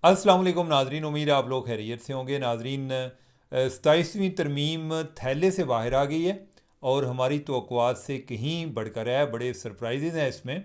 अस्सलाम वालेकुम नाजरीन, उम्मीद है आप लोग खैरियत से होंगे। नाजरीन, 27वीं तरमीम थैले से बाहर आ गई है और हमारी तवक्कुआत से कहीं बढ़कर है। बड़े सरप्राइजेज़ हैं इसमें।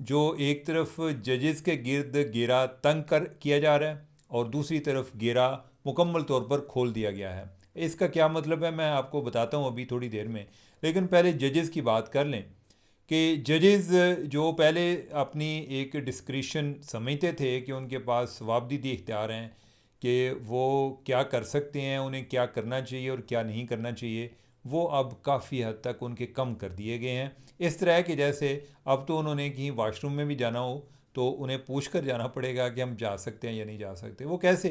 जो एक तरफ जजेस के गिर्द घेरा तंग कर किया जा रहा है और दूसरी तरफ घेरा मुकम्मल तौर पर खोल दिया गया है। इसका क्या मतलब है मैं आपको बताता हूँ अभी थोड़ी देर में, लेकिन पहले जजेस की बात कर लें कि जजेस जो पहले अपनी एक डिस्क्रिशन समझते थे कि उनके पास जवाबदीदी इख्तियार हैं कि वो क्या कर सकते हैं, उन्हें क्या करना चाहिए और क्या नहीं करना चाहिए, वो अब काफ़ी हद तक उनके कम कर दिए गए हैं। इस तरह कि जैसे अब तो उन्होंने कहीं वाशरूम में भी जाना हो तो उन्हें पूछ कर जाना पड़ेगा कि हम जा सकते हैं या नहीं जा सकते। वो कैसे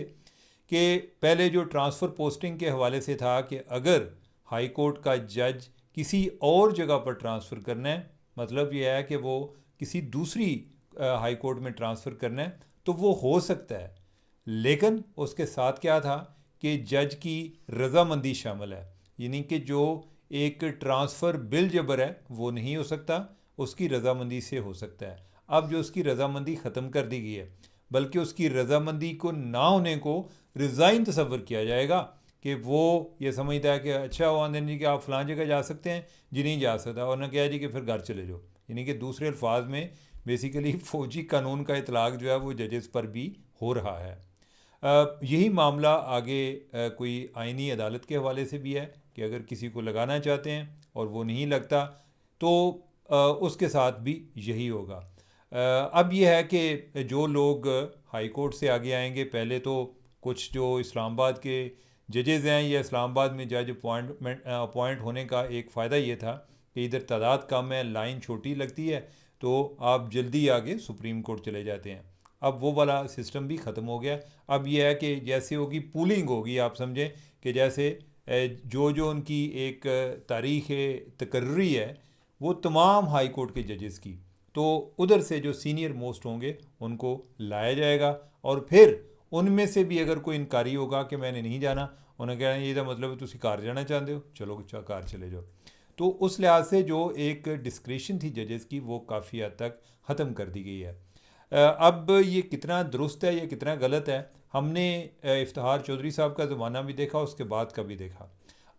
कि पहले जो ट्रांसफ़र पोस्टिंग के हवाले से था कि अगर हाई कोर्ट का जज किसी और जगह पर ट्रांसफ़र करना है, मतलब यह है कि वो किसी दूसरी हाई कोर्ट में ट्रांसफ़र करना है तो वो हो सकता है, लेकिन उसके साथ क्या था कि जज की रजामंदी शामिल है। यानी कि जो एक ट्रांसफ़र बिल जबर है वो नहीं हो सकता, उसकी रजामंदी से हो सकता है। अब जो उसकी रजामंदी ख़त्म कर दी गई है, बल्कि उसकी रजामंदी को ना होने को रिज़ाइन तस्वर किया जाएगा कि वो ये समझता है कि अच्छा वो आंदन जी कि आप फ़लाँ जगह जा सकते हैं जी, नहीं जा सकता, और ना क्या है जी कि फिर घर चले जाओ। यानी कि दूसरे अल्फाज में बेसिकली फ़ौजी कानून का इतलाक़ जो है वो जजेस पर भी हो रहा है। यही मामला आगे कोई आइनी अदालत के हवाले से भी है कि अगर किसी को लगाना चाहते हैं और वो नहीं लगता तो उसके साथ भी यही होगा। अब यह है कि जो लोग हाई कोर्ट से आगे आएंगे, पहले तो कुछ जो इस्लामाबाद के जजेज़ हैं या इस्लामाबाद में जज अपॉइंट होने का एक फ़ायदा ये था कि इधर तादाद कम है, लाइन छोटी लगती है, तो आप जल्दी आगे सुप्रीम कोर्ट चले जाते हैं। अब वो वाला सिस्टम भी ख़त्म हो गया। अब यह है कि जैसे होगी पूलिंग होगी, आप समझें कि जैसे जो जो उनकी एक तारीख़ तकर्री है वो तमाम हाई कोर्ट के जजेस की, तो उधर से जो सीनियर मोस्ट होंगे उनको लाया जाएगा और फिर उनमें से भी अगर कोई इनकारी होगा कि मैंने नहीं जाना, उन्हें कहना ये मतलब तुम कार जाना चाहते हो, चलो कार चले जाओ। तो उस लिहाज से जो एक डिस्क्रिशन थी जजेस की वो काफ़ी हद तक ख़त्म कर दी गई है। अब ये कितना दुरुस्त है, ये कितना गलत है, हमने इफ्तिखार चौधरी साहब का ज़माना भी देखा, उसके बाद का भी देखा।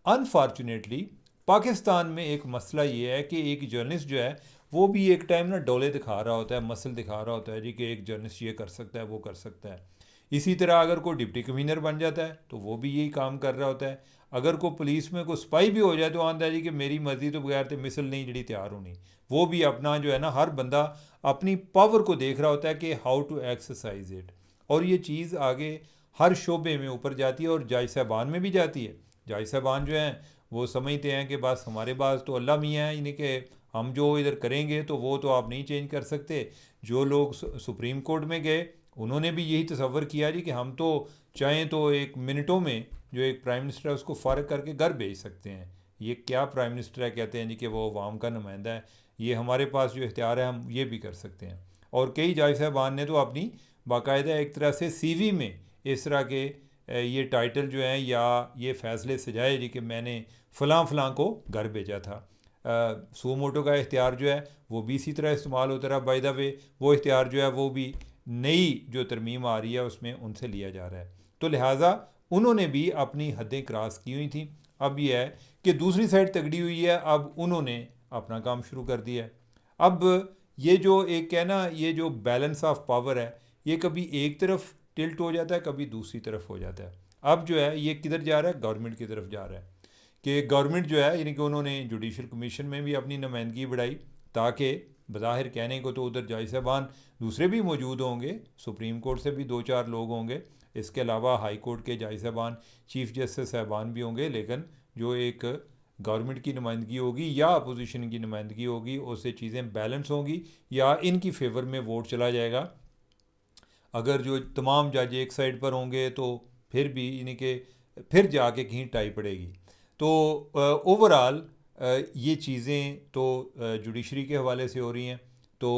अनफॉर्चुनेटली पाकिस्तान में एक मसला ये है कि एक जर्नलिस्ट जो है वो भी एक टाइम ना डोले दिखा रहा होता है, मसल दिखा रहा होता है जी कि एक जर्नलिस्ट ये कर सकता है, वो कर सकता है। इसी तरह अगर कोई डिप्टी कमीनर बन जाता है तो वो भी यही काम कर रहा होता है। अगर कोई पुलिस में कोई स्पाई भी हो जाए तो आंदा है जी कि मेरी मर्जी तो बगैर तो मिसल नहीं जड़ी तैयार होनी। वो भी अपना जो है ना, हर बंदा अपनी पावर को देख रहा होता है कि हाउ टू एक्सरसाइज इट, और ये चीज़ आगे हर शोबे में ऊपर जाती है और जज साहबान में भी जाती है। जज साहबान जो हैं वो समझते हैं कि बस हमारे पास तो अल्लाह मियाँ है, यानी कि हम जो इधर करेंगे तो वो तो आप नहीं चेंज कर सकते। जो लोग सुप्रीम कोर्ट में गए उन्होंने भी यही तसव्वुर किया जी कि हम तो चाहें तो एक मिनटों में जो एक प्राइम मिनिस्टर है उसको फ़ारग करके घर भेज सकते हैं। ये क्या प्राइम मिनिस्टर है, कहते हैं जी कि वो अवाम का नुमाइंदा है, ये हमारे पास जो इख्तियार है हम ये भी कर सकते हैं। और कई जज साहबान ने तो अपनी बाकायदा एक तरह से सीवी में इस तरह के ये टाइटल जो हैं या ये फ़ैसले सजाए जी कि मैंने फ़लाँ फ़लाँ को घर भेजा था। सो मोटो का इख्तियार जो है वो भी इसी तरह इस्तेमाल होता रहा। बाय द वे वो इख्तियार जो है वो भी नई जो तरमीम आ रही है उसमें उनसे लिया जा रहा है, तो लिहाजा उन्होंने भी अपनी हदें क्रॉस की हुई थी। अब यह है कि दूसरी साइड तगड़ी हुई है, अब उन्होंने अपना काम शुरू कर दिया है। अब ये जो एक है ना, ये जो बैलेंस ऑफ पावर है ये कभी एक तरफ टिल्ट हो जाता है, कभी दूसरी तरफ हो जाता है। अब जो है ये किधर जा रहा है, गवर्नमेंट की तरफ जा रहा है कि गवर्नमेंट जो है यानी कि उन्होंने जुडिशल कमीशन में भी अपनी नुमाइंदगी बढ़ाई, ताकि बज़ाहिर कहने को तो उधर जज साहबान दूसरे भी मौजूद होंगे, सुप्रीम कोर्ट से भी दो चार लोग होंगे, इसके अलावा हाई कोर्ट के जज साहबान, चीफ जस्टिस साहबान भी होंगे, लेकिन जो एक गवर्नमेंट की नुमाइंदगी होगी या अपोजिशन की नुमाइंदगी होगी उससे चीज़ें बैलेंस होंगी या इनकी फेवर में वोट चला जाएगा। अगर जो तमाम जज एक साइड पर होंगे तो फिर भी यानी कि फिर जाके कहीं टाई पड़ेगी। तो ओवरऑल ये चीज़ें तो जुडिशरी के हवाले से हो रही हैं। तो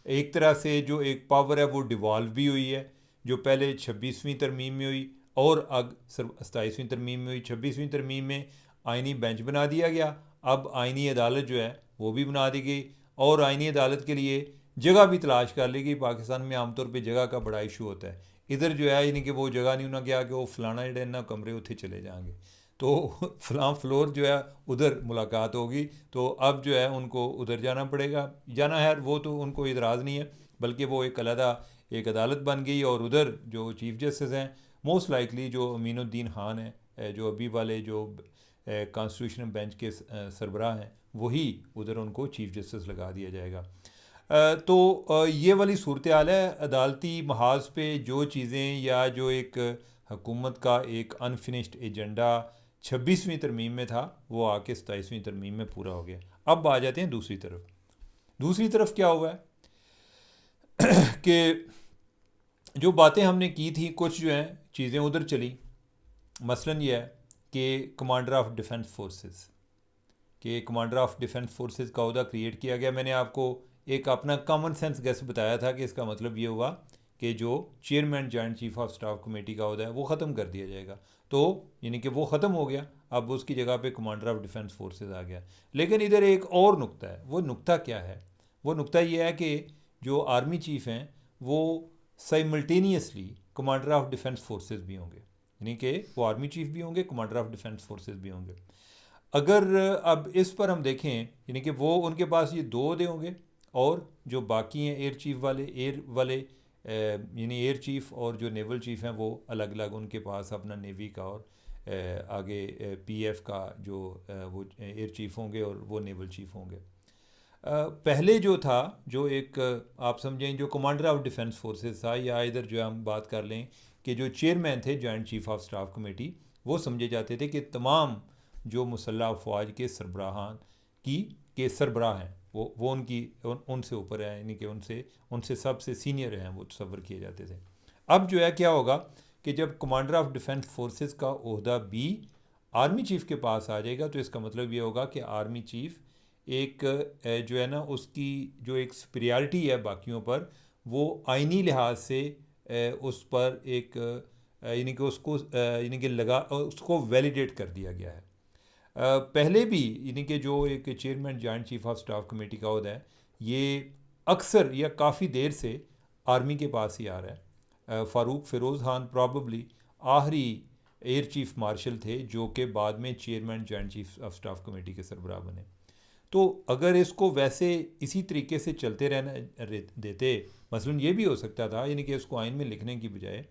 एक तरह से जो एक पावर है वो डिवॉल्व भी हुई है, जो पहले 26वीं तरमीम में हुई और अब 27वीं तरमीम में हुई। 26वीं तरमीम में आइनी बेंच बना दिया गया, अब आइनी अदालत जो है वो भी बना दी गई और आइनी अदालत के लिए जगह भी तलाश कर ली कि पाकिस्तान में आमतौर पे जगह का बड़ा इशू होता है। इधर जो है यानी कि वो जगह नहीं उन्होंने क्या कि वो फलाना जेडे ना कमरे उत्थे चले जाएंगे, तो फलां फ्लोर जो है उधर मुलाकात होगी, तो अब जो है उनको उधर जाना पड़ेगा। जाना है वो तो उनको इतराज़ नहीं है, बल्कि वो एक अलहदा एक अदालत बन गई और उधर जो चीफ़ जस्टिस हैं मोस्ट लाइकली जो अमीनुद्दीन खान है, जो अभी वाले जो कॉन्स्टिट्यूशनल बेंच के सरबराह हैं, वही उधर उनको चीफ़ जस्टिस लगा दिया जाएगा। तो ये वाली सूरत हाल है। अदालती महाज पे जो चीज़ें या जो एक हुकूमत का एक अनफिनिश्ड एजेंडा 26वीं तरमीम में था वो आके 27वीं तरमीम में पूरा हो गया। अब आ जाते हैं दूसरी तरफ। दूसरी तरफ क्या हुआ है कि जो बातें हमने की थी कुछ जो हैं चीज़ें उधर चली। मसलन ये है कि कमांडर ऑफ डिफेंस फोर्सेस का अहदा क्रिएट किया गया। मैंने आपको एक अपना कॉमन सेंस गेस बताया था कि इसका मतलब ये हुआ कि जो chairman joint chief of staff committee का अहदा है वो ख़त्म कर दिया जाएगा, तो यानी कि वो ख़त्म हो गया, अब उसकी जगह पे कमांडर ऑफ डिफेंस फोर्सेस आ गया। लेकिन इधर एक और नुक्ता है। वो नुक्ता क्या है? वो नुक्ता ये है कि जो आर्मी चीफ़ हैं वो simultaneously commander of defence forces भी होंगे, यानी कि वो आर्मी चीफ़ भी होंगे, कमांडर ऑफ डिफेंस फोर्सेस भी होंगे। अगर अब इस पर हम देखें यानी कि वो उनके पास ये दो अहदे होंगे और जो बाकी हैं एयर वाले यानी एयर चीफ़ और जो नेवल चीफ़ हैं वो अलग अलग, उनके पास अपना नेवी का और आगे पीएफ का जो वो एयर चीफ़ होंगे और वो नेवल चीफ़ होंगे। पहले जो था जो एक आप समझें जो कमांडर ऑफ डिफेंस फोर्सेस था, या इधर जो हम बात कर लें कि जो चेयरमैन थे joint chief of staff committee, वो समझे जाते थे कि तमाम जो मुसल्लह अफवाज के सरबराहान के सरबराह हैं वो उनसे ऊपर है, यानी कि उनसे सबसे सीनियर हैं, वो तस्वर किए जाते थे। अब जो है क्या होगा कि जब कमांडर ऑफ डिफेंस फोर्सेस का ओहदा भी आर्मी चीफ़ के पास आ जाएगा, तो इसका मतलब ये होगा कि आर्मी चीफ़ एक जो है ना उसकी जो एक सुपीरियरिटी है बाकियों पर, वो आइनी लिहाज से उस पर एक यानी कि उसको यानी कि उसको वैलिडेट कर दिया गया है। पहले भी यानी कि जो एक chairman joint chief of staff committee का होता है, ये अक्सर या काफ़ी देर से आर्मी के पास ही आ रहा है। फ़ारूक फ़िरोज़ खान प्रॉबली आखिरी एयर चीफ मार्शल थे जो कि बाद में chairman joint chief of staff committee के सरबराह बने। तो अगर इसको वैसे इसी तरीके से चलते रहना देते, मसलन ये भी हो सकता था यानी कि इसको आइन में लिखने की बजाय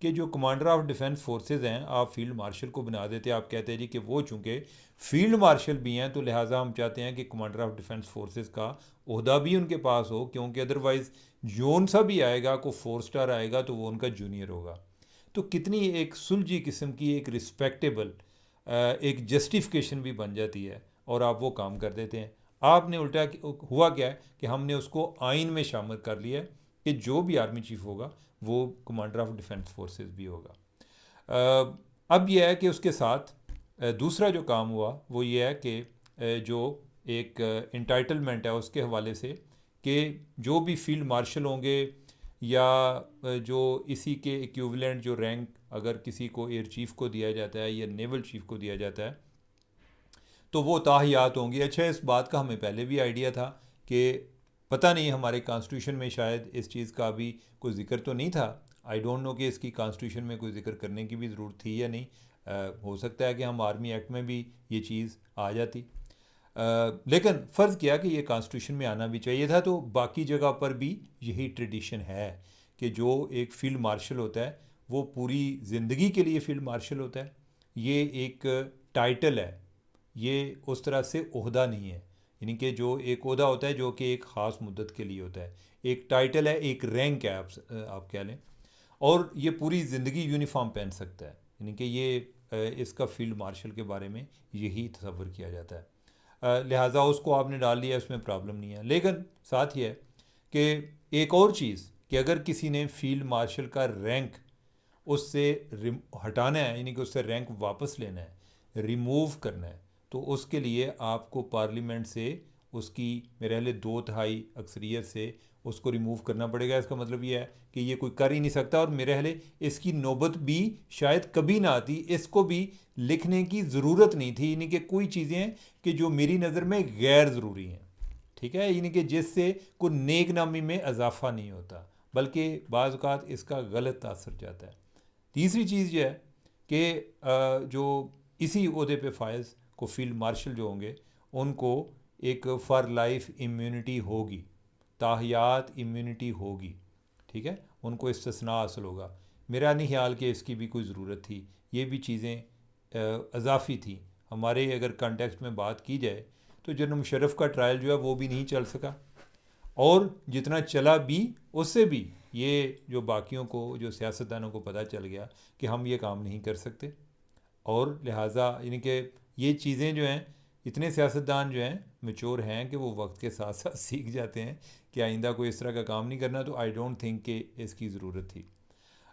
कि जो कमांडर ऑफ डिफेंस फोर्सेस हैं आप फील्ड मार्शल को बना देते। आप कहते हैं जी कि वो चूँकि फील्ड मार्शल भी हैं तो लिहाजा हम चाहते हैं कि कमांडर ऑफ डिफेंस फोर्सेस का ओहदा भी उनके पास हो, क्योंकि अदरवाइज़ जोन सा भी आएगा को 4 स्टार आएगा तो वो उनका जूनियर होगा। तो कितनी एक सुलझी किस्म की एक रिस्पेक्टेबल एक जस्टिफिकेशन भी बन जाती है और आप वो काम कर देते हैं। आपने उल्टा हुआ क्या है कि हमने उसको आइन में शामिल कर लिया है कि जो भी आर्मी चीफ होगा वो कमांडर ऑफ डिफेंस फोर्सेस भी होगा। अब यह है कि उसके साथ दूसरा जो काम हुआ वो ये है कि जो एक इंटाइटलमेंट है उसके हवाले से कि जो भी फील्ड मार्शल होंगे या जो इसी के इक्विवेलेंट जो रैंक अगर किसी को एयर चीफ़ को दिया जाता है या नेवल चीफ़ को दिया जाता है तो वो ताहियात होंगी। अच्छा, इस बात का हमें पहले भी आइडिया था कि पता नहीं हमारे कॉन्स्टिट्यूशन में शायद इस चीज़ का अभी कोई ज़िक्र तो नहीं था। आई डोंट नो कि इसकी कॉन्स्टिट्यूशन में कोई ज़िक्र करने की भी ज़रूरत थी या नहीं। हो सकता है कि हम आर्मी एक्ट में भी ये चीज़ आ जाती। लेकिन फ़र्ज़ किया कि ये कॉन्स्टिट्यूशन में आना भी चाहिए था। तो बाकी जगह पर भी यही ट्रेडिशन है कि जो एक फ़ील्ड मार्शल होता है वो पूरी ज़िंदगी के लिए फ़ील्ड मार्शल होता है। ये एक टाइटल है, ये उस तरह से ओहदा नहीं है। यानी कि जो एक ओहदा होता है जो कि एक ख़ास मुद्दत के लिए होता है, एक टाइटल है, एक रैंक है, आप कह लें, और ये पूरी ज़िंदगी यूनिफॉर्म पहन सकता है। यानी कि ये इसका फील्ड मार्शल के बारे में यही तस्वर किया जाता है। लिहाजा उसको आपने डाल लिया, उसमें प्रॉब्लम नहीं है। लेकिन साथ ही है कि एक और चीज़ कि अगर किसी ने फील्ड मार्शल का रैंक उससे हटाना है, यानी कि उससे रैंक वापस लेना है, रिमूव करना है, तो उसके लिए आपको पार्लियामेंट से उसकी मेरे ख्याल 2/3 अक्सरियत से उसको रिमूव करना पड़ेगा। इसका मतलब ये है कि ये कोई कर ही नहीं सकता, और मेरे ख्याल इसकी नौबत भी शायद कभी ना आती, इसको भी लिखने की ज़रूरत नहीं थी। यानी कि कोई चीज़ें कि जो मेरी नज़र में गैर ज़रूरी हैं, ठीक है, यानी कि जिससे कोई नेक नामी में इजाफा नहीं होता बल्कि बाज़ औक़ात इसका गलत असर जाता है। तीसरी चीज़ यह है कि जो इसी ओहदे पे फायज़ को फील्ड मार्शल जो होंगे उनको एक फ़ॉर लाइफ इम्यूनिटी होगी, ताहियात इम्यूनिटी होगी, ठीक है, उनको इस्तिस्ना हासिल होगा। मेरा नहीं ख्याल कि इसकी भी कोई ज़रूरत थी, ये भी चीज़ें इजाफ़ी थी। हमारे अगर कॉन्टेक्स्ट में बात की जाए तो जनरल मुशर्रफ का ट्रायल जो है वो भी नहीं चल सका, और जितना चला भी उससे भी ये जो बाकियों को, जो सियासतदानों को पता चल गया कि हम ये काम नहीं कर सकते, और लिहाजा यानी कि ये चीज़ें जो हैं, इतने सियासतदान जो हैं मैच्योर हैं कि वो वक्त के साथ साथ सीख जाते हैं कि आइंदा कोई इस तरह का काम नहीं करना। तो आई डोंट थिंक कि इसकी ज़रूरत थी।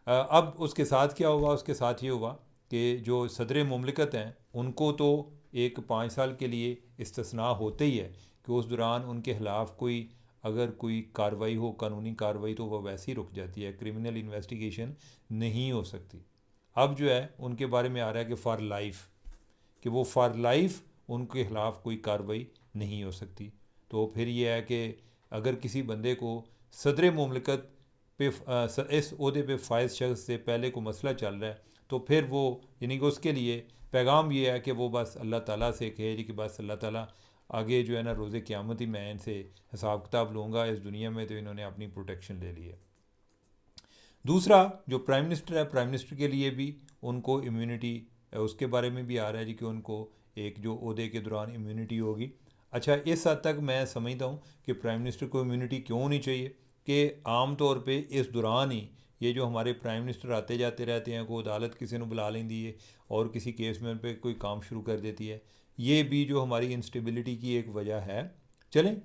अब उसके साथ क्या होगा? उसके साथ ये होगा कि जो सदर मुमलिकत हैं उनको तो एक 5 साल के लिए इस्तिस्ना होते ही है कि उस दौरान उनके ख़िलाफ़ कोई अगर कोई कार्रवाई हो, कानूनी कार्रवाई, तो वह वैसे ही रुक जाती है, क्रिमिनल इन्वेस्टिगेशन नहीं हो सकती। अब जो है उनके बारे में आ रहा है कि फ़ॉर लाइफ, कि वो फ़ॉर लाइफ उनके ख़िलाफ़ कोई कार्रवाई नहीं हो सकती। तो फिर ये है कि अगर किसी बंदे को सदर मुमलिकत पे इस ओहदे पे फायज़ शख्स से पहले को मसला चल रहा है, तो फिर वो यानी कि उसके लिए पैगाम ये है कि वो बस अल्लाह ताला से कहे जी कि बस अल्लाह ताला आगे जो है ना रोज़े क़यामत ही मैं इनसे हिसाब किताब लूँगा, इस दुनिया में तो इन्होंने अपनी प्रोटेक्शन ले ली है। दूसरा जो प्राइम मिनिस्टर है, प्राइम मिनिस्टर के लिए भी उनको इम्यूनिटी, उसके बारे में भी आ रहा है जी कि उनको एक जो ओहदे के दौरान इम्यूनिटी होगी। अच्छा, इस हद तक मैं समझता हूँ कि प्राइम मिनिस्टर को इम्यूनिटी क्यों होनी चाहिए कि आम तौर पे इस दौरान ही ये जो हमारे प्राइम मिनिस्टर आते जाते रहते हैं, कोई अदालत किसी ने बुला लेंदी है और किसी केस में उन पर कोई काम शुरू कर देती है, ये भी जो हमारी इंस्टेबिलिटी की एक वजह है। चलें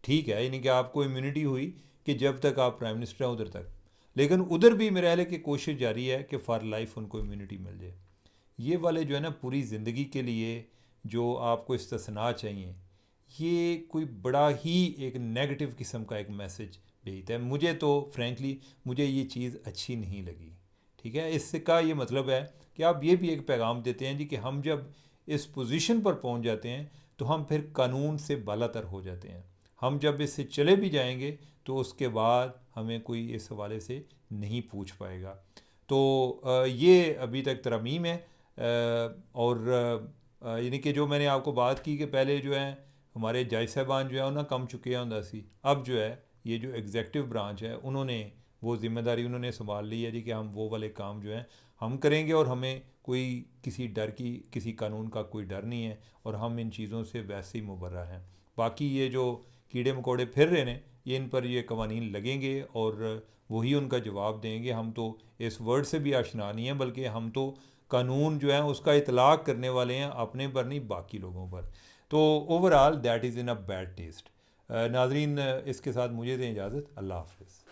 ठीक है, यानी कि आपको इम्यूनिटी हुई कि जब तक आप प्राइम मिनिस्टर हैं उधर तक, लेकिन उधर भी मेरे ख्याल की कोशिश जारी है कि फ़ॉर लाइफ उनको इम्यूनिटी मिल जाए। ये वाले जो है ना पूरी ज़िंदगी के लिए जो आपको इस्तिस्ना चाहिए, ये कोई बड़ा ही एक नेगेटिव किस्म का एक मैसेज भेजता है। मुझे तो फ्रेंकली मुझे ये चीज़ अच्छी नहीं लगी। ठीक है, इसका ये मतलब है कि आप ये भी एक पैगाम देते हैं जी कि हम जब इस पोजीशन पर पहुंच जाते हैं तो हम फिर कानून से बालातर हो जाते हैं। हम जब इससे चले भी जाएंगे तो उसके बाद हमें कोई इस हवाले से नहीं पूछ पाएगा। तो ये अभी तक तरमीम है। और यानी कि जो मैंने आपको बात की कि पहले जो है हमारे जज साहबान जो है उन्हें कम चुके होंदा सी, अब जो है ये जो एग्जेक्टिव ब्रांच है उन्होंने वो ज़िम्मेदारी उन्होंने संभाल ली है जी कि हम वो वाले काम जो हैं हम करेंगे, और हमें कोई किसी डर की, किसी कानून का कोई डर नहीं है, और हम इन चीज़ों से वैसे ही मुबर्रा हैं। बाकी ये जो कीड़े मकोड़े फिर रहे हैं ये, इन पर ये कवानीन लगेंगे और वही उनका जवाब देंगे। हम तो इस वर्ड से भी आशना नहीं है, बल्कि हम तो कानून जो है उसका इतलाक़ करने वाले हैं, अपने पर नहीं बाकी लोगों पर। तो overall that is in a bad taste. नाज़रीन, इसके साथ मुझे दें इजाज़त। अल्लाह हाफ़िज़।